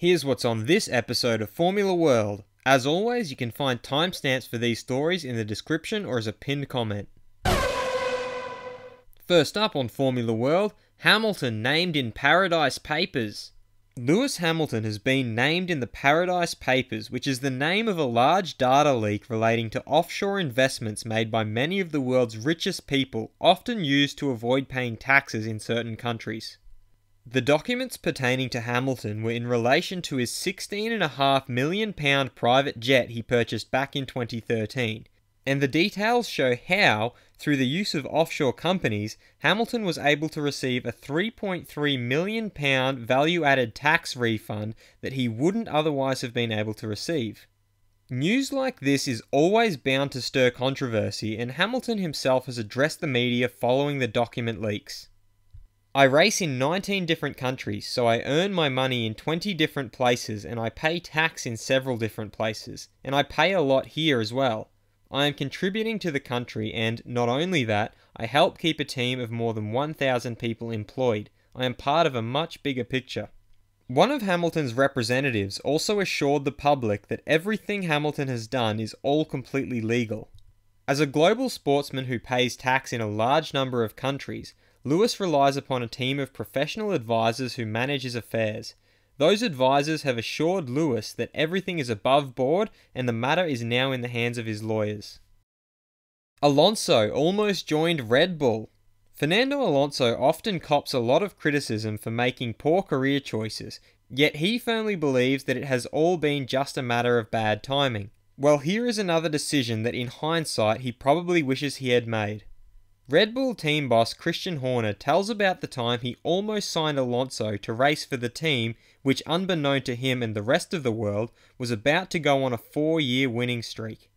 Here's what's on this episode of Formula World. As always, you can find timestamps for these stories in the description or as a pinned comment. First up on Formula World, Hamilton named in Paradise Papers. Lewis Hamilton has been named in the Paradise Papers, which is the name of a large data leak relating to offshore investments made by many of the world's richest people, often used to avoid paying taxes in certain countries. The documents pertaining to Hamilton were in relation to his £16.5 million private jet he purchased back in 2013, and the details show how, through the use of offshore companies, Hamilton was able to receive a £3.3 million value-added tax refund that he wouldn't otherwise have been able to receive. News like this is always bound to stir controversy, and Hamilton himself has addressed the media following the document leaks. I race in 19 different countries, so I earn my money in 20 different places and I pay tax in several different places, and I pay a lot here as well. I am contributing to the country and, not only that, I help keep a team of more than 1,000 people employed. I am part of a much bigger picture. One of Hamilton's representatives also assured the public that everything Hamilton has done is all completely legal. As a global sportsman who pays tax in a large number of countries, Lewis relies upon a team of professional advisors who manage his affairs. Those advisors have assured Lewis that everything is above board and the matter is now in the hands of his lawyers. Alonso almost joined Red Bull. Fernando Alonso often cops a lot of criticism for making poor career choices, yet he firmly believes that it has all been just a matter of bad timing. Well, here is another decision that in hindsight he probably wishes he had made. Red Bull team boss Christian Horner tells about the time he almost signed Alonso to race for the team, which unbeknown to him and the rest of the world, was about to go on a 4-year winning streak.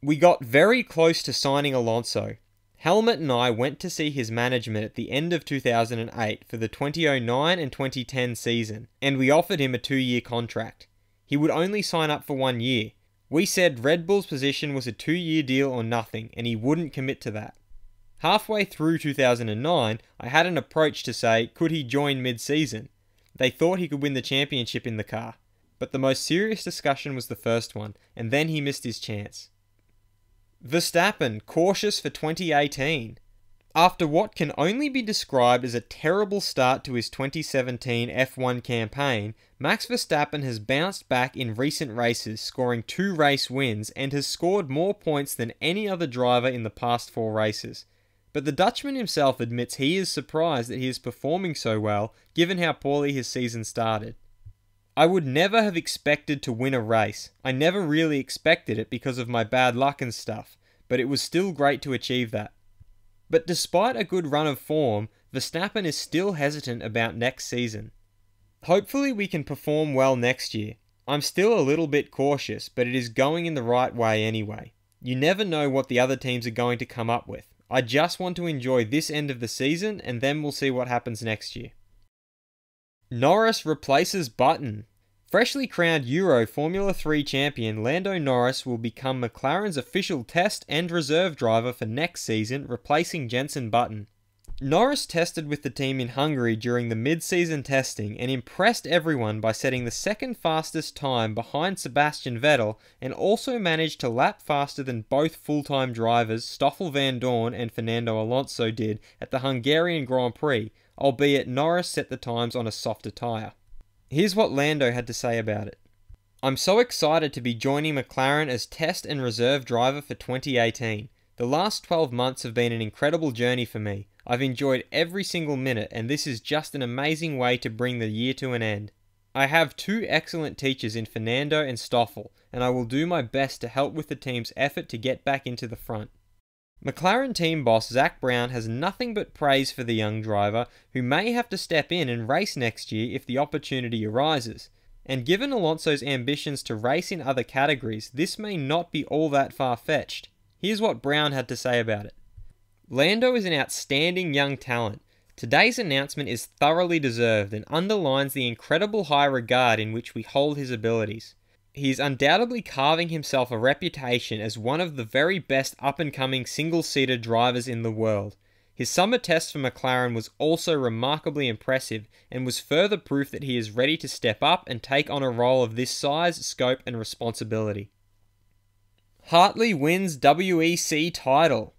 We got very close to signing Alonso. Helmut and I went to see his management at the end of 2008 for the 2009 and 2010 season, and we offered him a 2-year contract. He would only sign up for 1 year. We said Red Bull's position was a 2-year deal or nothing, and he wouldn't commit to that. Halfway through 2009, I had an approach to say, could he join mid-season? They thought he could win the championship in the car. But the most serious discussion was the first one, and then he missed his chance. Verstappen Cautious for 2018. After what can only be described as a terrible start to his 2017 F1 campaign, Max Verstappen has bounced back in recent races, scoring 2 race wins and has scored more points than any other driver in the past 4 races. But the Dutchman himself admits he is surprised that he is performing so well, given how poorly his season started. I would never have expected to win a race. I never really expected it because of my bad luck and stuff, but it was still great to achieve that. But despite a good run of form, Verstappen is still hesitant about next season. Hopefully we can perform well next year. I'm still a little bit cautious, but it is going in the right way anyway. You never know what the other teams are going to come up with. I just want to enjoy this end of the season and then we'll see what happens next year. Norris replaces Button. Freshly crowned Euro Formula 3 champion Lando Norris will become McLaren's official test and reserve driver for next season, replacing Jenson Button. Norris tested with the team in Hungary during the mid-season testing and impressed everyone by setting the second fastest time behind Sebastian Vettel, and also managed to lap faster than both full-time drivers Stoffel Vandoorne and Fernando Alonso did at the Hungarian Grand Prix, albeit Norris set the times on a softer tyre. Here's what Lando had to say about it. I'm so excited to be joining McLaren as test and reserve driver for 2018. The last 12 months have been an incredible journey for me. I've enjoyed every single minute, and this is just an amazing way to bring the year to an end. I have 2 excellent teachers in Fernando and Stoffel, and I will do my best to help with the team's effort to get back into the front. McLaren team boss Zak Brown has nothing but praise for the young driver, who may have to step in and race next year if the opportunity arises. And given Alonso's ambitions to race in other categories, this may not be all that far-fetched. Here's what Brown had to say about it. Lando is an outstanding young talent. Today's announcement is thoroughly deserved and underlines the incredible high regard in which we hold his abilities. He is undoubtedly carving himself a reputation as one of the very best up-and-coming single-seater drivers in the world. His summer test for McLaren was also remarkably impressive and was further proof that he is ready to step up and take on a role of this size, scope and responsibility. Hartley wins WEC title.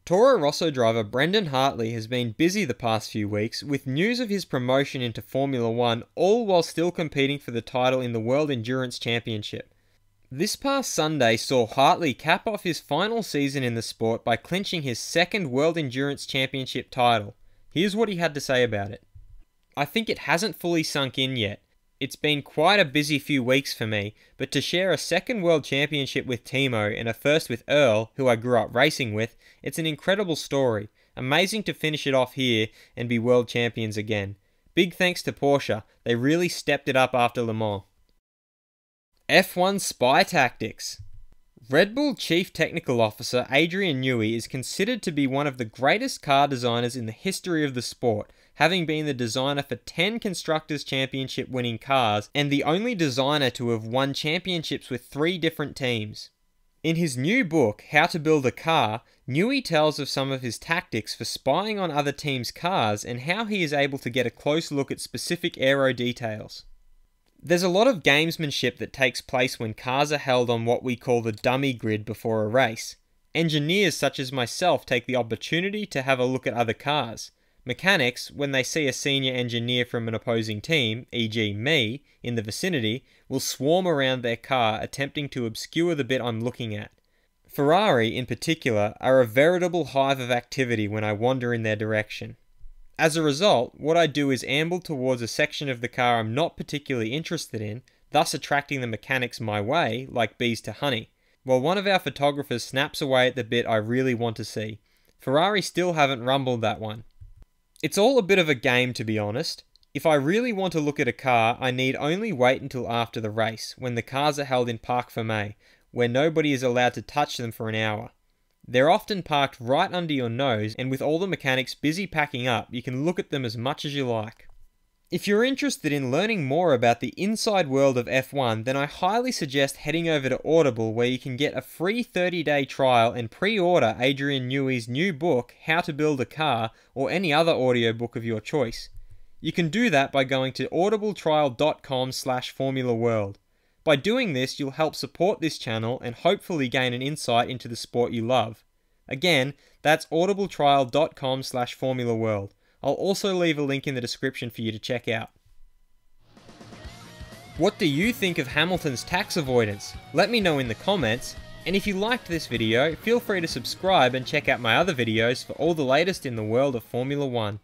Toro Rosso driver Brendan Hartley has been busy the past few weeks with news of his promotion into Formula 1, all while still competing for the title in the World Endurance Championship. This past Sunday saw Hartley cap off his final season in the sport by clinching his second World Endurance Championship title. Here's what he had to say about it. "I think it hasn't fully sunk in yet. It's been quite a busy few weeks for me, but to share a second World Championship with Timo and a first with Earl, who I grew up racing with, it's an incredible story. Amazing to finish it off here and be world champions again. Big thanks to Porsche, they really stepped it up after Le Mans." F1 spy tactics. Red Bull Chief Technical Officer Adrian Newey is considered to be one of the greatest car designers in the history of the sport, having been the designer for 10 Constructors' Championship winning cars and the only designer to have won championships with 3 different teams. In his new book, How to Build a Car, Newey tells of some of his tactics for spying on other teams' cars and how he is able to get a close look at specific aero details. There's a lot of gamesmanship that takes place when cars are held on what we call the dummy grid before a race. Engineers such as myself take the opportunity to have a look at other cars. Mechanics, when they see a senior engineer from an opposing team, e.g. me, in the vicinity, will swarm around their car attempting to obscure the bit I'm looking at. Ferrari, in particular, are a veritable hive of activity when I wander in their direction. As a result, what I do is amble towards a section of the car I'm not particularly interested in, thus attracting the mechanics my way, like bees to honey, while one of our photographers snaps away at the bit I really want to see. Ferrari still haven't rumbled that one. It's all a bit of a game, to be honest. If I really want to look at a car, I need only wait until after the race, when the cars are held in Parc Fermé, where nobody is allowed to touch them for an hour. They're often parked right under your nose, and with all the mechanics busy packing up, you can look at them as much as you like. If you're interested in learning more about the inside world of F1, then I highly suggest heading over to Audible, where you can get a free 30-day trial and pre-order Adrian Newey's new book, How to Build a Car, or any other audiobook of your choice. You can do that by going to audibletrial.com/formulaworld. By doing this, you'll help support this channel and hopefully gain an insight into the sport you love. Again, that's audibletrial.com/formulaworld. I'll also leave a link in the description for you to check out. What do you think of Hamilton's tax avoidance? Let me know in the comments, and if you liked this video, feel free to subscribe and check out my other videos for all the latest in the world of Formula 1.